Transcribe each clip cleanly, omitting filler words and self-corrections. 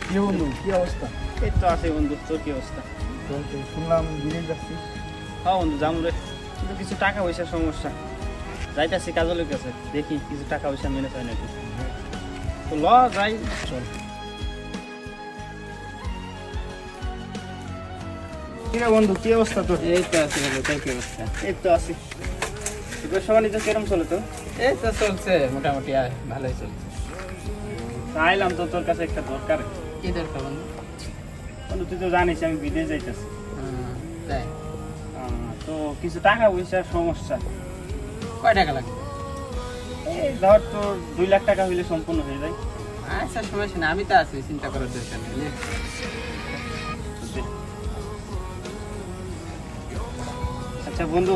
কি বন্ধু, কি অবস্থা? এই তো আছে বন্ধু, তোর কি অবস্থা? শুনলাম বিদেশ যাচ্ছিস। হ্যাঁ বন্ধু, যাবো রে, কিন্তু কিছু টাকা পয়সার সমস্যা। যাইতেছি কাজলের কাছে, দেখি কিছু টাকা পয়সা মেনে হয় নাকি। তো ল যাই, চল। কি রে বন্ধু, কি অবস্থা তোর? এই তো আছি বন্ধু, তোর কি অবস্থা? এই তো আছি। ব্যবসা বাণিজ্য কিরম চলে তো? এই তো চলছে মোটামুটি, ভালোই চলছে। চাইলাম তো তোর কাছে একটা দরকার। কি দরকার বন্ধু? বন্ধু তুই তো জানিস আমি বিদেশ যাইতেছি। তাই? তো কিছু টাকা পয়সার সমস্যা। কয় টাকা লাগবে? এই ধর তোর 2 লাখ টাকা হইলে সম্পূর্ণ হয়ে যায়। আচ্ছা সমস্যা না, আমি তো আছি, চিন্তা করার দরকার নেই। আচ্ছা বন্ধু,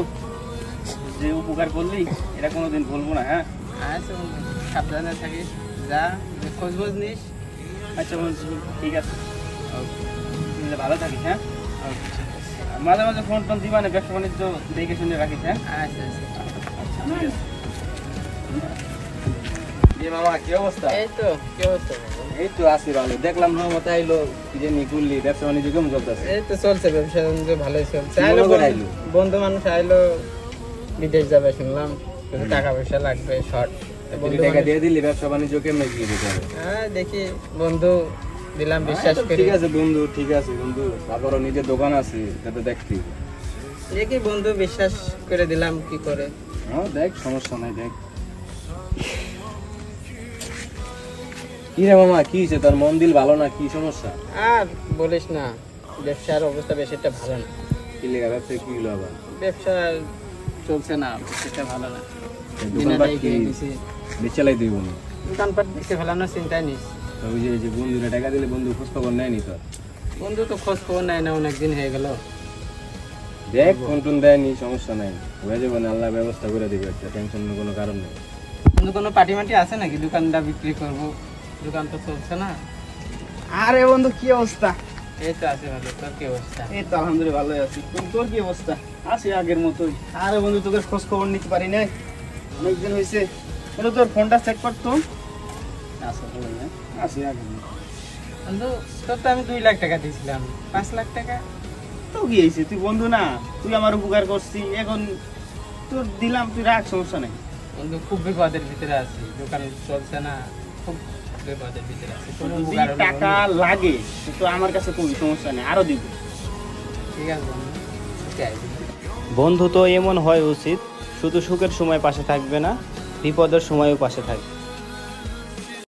যে উপকার করলি এটা কোনোদিন ভুলবো না। হ্যাঁ আচ্ছা বন্ধু, সাবধানে থাকিস, যা খোঁজবোজ নিস। আচ্ছা বন্ধু, ঠিক আছে, ওকে, ভালো থাকিস। হ্যাঁ ওকে, ঠিক আছে। মাঝে মাঝে ফোন টোন দিবা না, ব্যবসা বাণিজ্য দেখে শুনে রাখিস। হ্যাঁ আচ্ছা আচ্ছা। ঠিক আছে। মামা কি অবস্থা? এই তো, কি অবস্থা বন্ধু? এই তো আছি ভালো। দেখলাম রহমতে আইলো, কি যে নিকুললি ব্যবসা বাণিজ্য কেমন চলতেছে? এই তো চলছে, ব্যবসা বাণিজ্য ভালোই চলছে। কি মনে করে আইলো? বন্ধু মানুষ আইলো, বিদেশ যাবে শুনলাম, কিছু টাকা পয়সা লাগবে শর্ট। টাকা দিয়ে দিলি, ব্যবসা বাণিজ্য কেমন কি দিতে হবে? হ্যাঁ দেখি বন্ধু দিলাম, বিশ্বাস করি। ঠিক আছে বন্ধু, ঠিক আছে বন্ধু, তারপরও নিজের দোকান আছে, এটা দেখতি। দেখি বন্ধু বিশ্বাস করে দিলাম, কি করে। হ্যাঁ দেখ, সমস্যা নাই, দেখ। কি রে মামা, কি হয়েছে? তোর মন দিল ভালো না, কি সমস্যা? আর বলিস না, ব্যবসার অবস্থা বেশ একটা ভালো না। কি লেগা ব্যবসা কি হলো আবার? ব্যবসা চলছে না, সেটা ভালো না। দোকানপাট দিনাদাই কি খেয়ে গেছি। বেচালাই তুই বন্ধু? দোকানপাট দিতে ফেলানোর চিন্তায় নিস। ওই যে বন্ধুরা টাকা দিলে, বন্ধু খোঁজ খবর নেয়নি তোর? বন্ধু তো খোঁজ খবর নেয় না, অনেকদিন হয়ে গেল। দেখ ফোন টোন দেয়নি, সমস্যা নাই, হয়ে যাবে না, আল্লাহ ব্যবস্থা করে দিবে, একটা টেনশনের কোনো কারণ নেই। বন্ধু কোনো পার্টি মাটি আছে নাকি? দোকানটা বিক্রি করবো, দোকান তো চলছে না। আরে বন্ধু, কি অবস্থা? এই তো আছে ভালো, তোর কি অবস্থা? এই তো আলহামদুলিল্লাহ ভালোই আছি। তোর কি অবস্থা? আছি আগের মতোই। আরে বন্ধু, তোকে খোঁজ খবর নিতে পারি না, অনেকদিন হয়েছে। বন্ধু তোর ফোনটা চেক করতো। আচ্ছা বলুন। আছি আগের মতো। বন্ধু তোর তো আমি 2 লাখ টাকা দিয়েছিলাম, 5 লাখ টাকা। তো কি হয়েছে? তুই বন্ধু না, তুই আমার উপকার করছিস, এখন তোর দিলাম, তুই রাখ, সমস্যা নেই। বন্ধু খুব বিপদের ভিতরে আছি, দোকান চলছে না, খুব বিপদের ভিতরে আছি। কোনো যদি উপকার হলে টাকা বন্ধু। লাগে তো আমার কাছে খুবই সমস্যা নেই, আরো দিব। ঠিক আছে বন্ধু, ঠিক আছে। বন্ধু তো এমন হয় উচিত, শুধু সুখের সময় পাশে থাকবে না, বিপদের সময়ও পাশে থাকবে।